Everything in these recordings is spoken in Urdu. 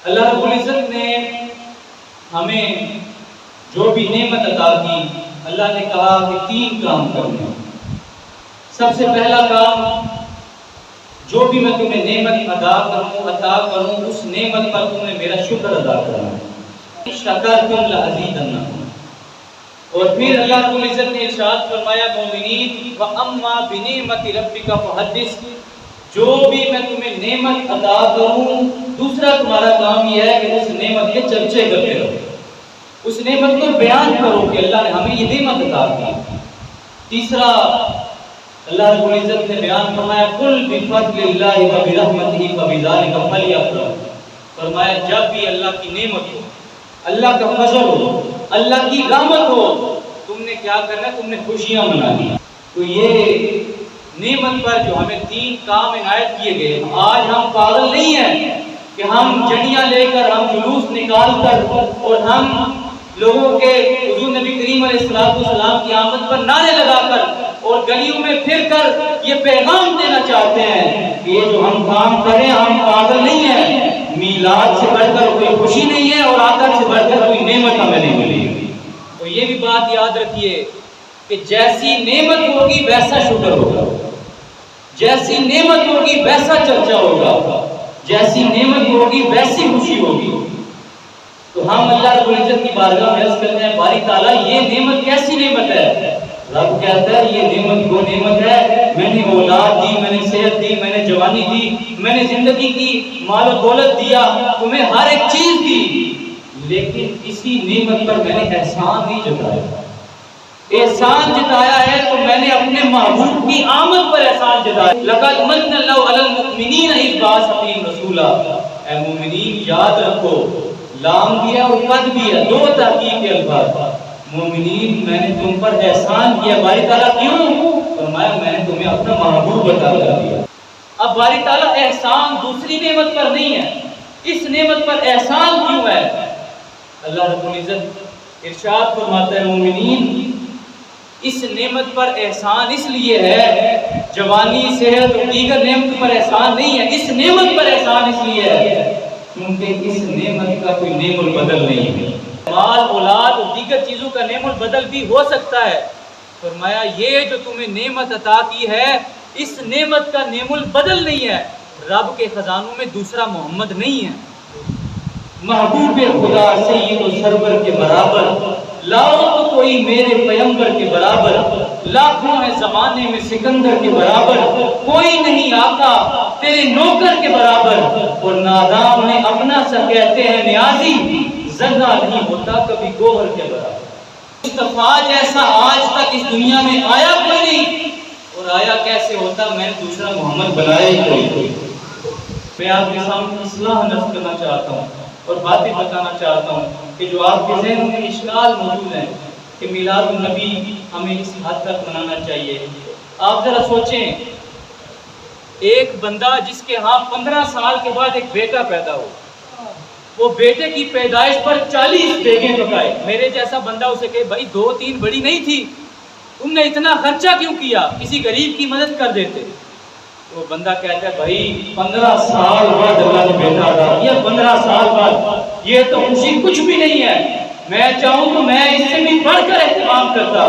اللہ رب العزت نے ہمیں جو بھی نعمت عطا کی، اللہ نے کہا کہ 3 کام کرنے۔ سب سے پہلا کام، جو بھی میں تمہیں نعمت عطا کروں اس نعمت پر تم نے میرا شکر ادا کرنا ہے۔ شکرتم لازیدنکم۔ اور پھر اللہ رب العزت نے ارشاد فرمایا مومنین وَأَمَّا بِنِعْمَةِ رَبِّكَ فَحَدِّثْ، جو بھی میں تمہیں نعمت عطا کروں دوسرا تمہارا کام یہ ہے کہ اس نعمت کے چرچے کرتے رہو، اس نعمت کو بیان کرو کہ اللہ نے ہمیں یہ نعمت عطا کی۔ تیسرا اللہ رب العزت نے بیان فرمایا قُلْ بِفَضْلِ اللَّهِ وَبِرَحْمَتِهِ فَبِذَلِكَ فَلْيَفْرَحُوا۔ فرمایا جب بھی اللہ کی نعمت ہو، اللہ کا فضل ہو، اللہ کی رحمت ہو، تم نے کیا کرنا ہے؟ تم نے خوشیاں منانی۔ تو یہ نعمت پر جو ہمیں 3 کام عنایت کیے گئے، آج ہم پاگل نہیں ہیں کہ ہم جنیاں لے کر، ہم جلوس نکال کر اور ہم لوگوں کے حضور نبی کریم علیہ السلام کی آمد پر نعرے لگا کر اور گلیوں میں پھر کر یہ پیغام دینا چاہتے ہیں کہ یہ جو ہم کام کریں ہم پاگل نہیں ہیں، میلاد سے بڑھ کر کوئی خوشی نہیں ہے اور آخر سے بڑھ کر کوئی نعمت ہمیں نہیں ملی۔ تو یہ بھی بات یاد رکھیے کہ جیسی نعمت ہوگی ویسا شکر ہوگا، جیسی نعمت ہوگی ویسا چرچا ہوگا، جیسی نعمت ہوگی ویسی خوشی ہوگی۔ تو ہم اللہ رب العزت کی بارگاہ میں عرض کرتے ہیں باری تعالیٰ یہ نعمت کیسی نعمت ہے؟ رب کہتا ہے یہ نعمت وہ نعمت ہے، میں نے اولاد دی، میں نے صحت دی، میں نے جوانی دی، میں نے زندگی کی، مال و دولت دیا، تمہیں ہر ایک چیز دی، لیکن اسی نعمت پر میں نے احسان نہیں جتایا۔ احسان جتایا ہے تو میں نے اپنے محبوب کی آمد پر احسان جتایا۔ لَقَدْ مَنَّ اللَّهُ عَلَى الْمُؤْمِنِينَ إِذْ بَعَثَ فِيهِمْ رَسُولًا۔ اے مومنین یاد رکھو، لام بھی ہے اور قد بھی ہے، 2 تحقیق کے الفاظ۔ مومنین میں نے تم پر احسان کیا، باری تعالیٰ کیوں؟ فرمایا میں نے تمہیں اپنا محبوب عطا کر دیا۔ اب باری تعالیٰ احسان دوسری نعمت پر نہیں ہے، اس نعمت پر احسان کیوں ہے؟ اللہ رب العزت ارشاد فرماتا ہے مومنین اس نعمت پر احسان اس لیے ہے، جوانی صحت اور دیگر نعمت پر احسان نہیں ہے، اس نعمت پر احسان اس لیے ہے کیونکہ اس نعمت کا کوئی نعم البدل نہیں ہے۔ مال اولاد اور دیگر چیزوں کا نعم البدل بھی ہو سکتا ہے، فرمایا یہ جو تمہیں نعمت عطا کی ہے اس نعمت کا نعم البدل نہیں ہے، رب کے خزانوں میں دوسرا محمد نہیں ہے، محبوب خدا سید و سرور کے برابر، لاؤ تو کوئی میرے پیغمبر کے برابر، لاکھوں ہے زمانے میں سکندر کے برابر، کوئی نہیں آقا تیرے نوکر کے برابر، اور نادام نے اپنا سا کہتے ہیں نیازی، زندہ نہیں ہوتا کبھی گوہر کے برابر۔ مصطفیٰ جیسا آج تک اس دنیا میں آیا کوئی نہیں، اور آیا کیسے ہوتا میں نے دوسرا محمد بنایا ہی کوئی۔ میں آپ کے سامنے اصلاح نفس کرنا چاہتا ہوں اور باتیں بتانا چاہتا ہوں کہ جو آپ کے ذہن میں اشکال موجود ہیں کہ میلاد النبی ہمیں اس حد تک منانا چاہیے۔ آپ ذرا سوچیں، ایک بندہ جس کے ہاں 15 سال کے بعد ایک بیٹا پیدا ہو، وہ بیٹے کی پیدائش پر 40 دیگیں پکائے، میرے جیسا بندہ اسے کہے بھائی 2-3 بڑی نہیں تھی، تم نے اتنا خرچہ کیوں کیا، کسی غریب کی مدد کر دیتے۔ وہ بندہ کہتا ہے بھائی 15 سال بعد اللہ نے بیٹا عطا کیا، 15 سال بعد، یہ تو خوشی کچھ بھی نہیں ہے، میں چاہوں تو میں اس سے بھی بڑھ کر اہتمام کرتا۔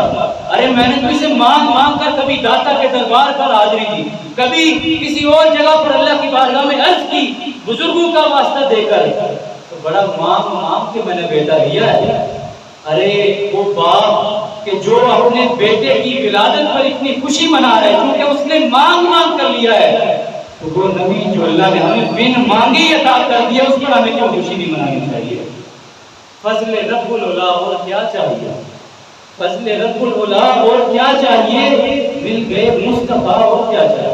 ارے میں نے تو اسے مانگ کر کبھی داتا کے دربار پر حاضری دی، کبھی کسی اور جگہ پر اللہ کی بارگاہ میں عرض کی، بزرگوں کا واسطہ دے کر، تو بڑا مانگ کے میں نے بیٹا لیا ہے۔ ارے وہ باپ کہ جو اپنے بیٹے کی ولادت پر اتنی خوشی منا رہے کیونکہ اس نے مانگ کر لیا ہے، تو وہ نبی جو اللہ نے ہمیں بن مانگے عطا کر دیا اس پر ہمیں کیوں خوشی نہیں منانی چاہیے؟ فضل رب العلا اور کیا چاہیے، فضل رب العلا اور کیا چاہیے، مل گئے مصطفیٰ اور کیا چاہیے۔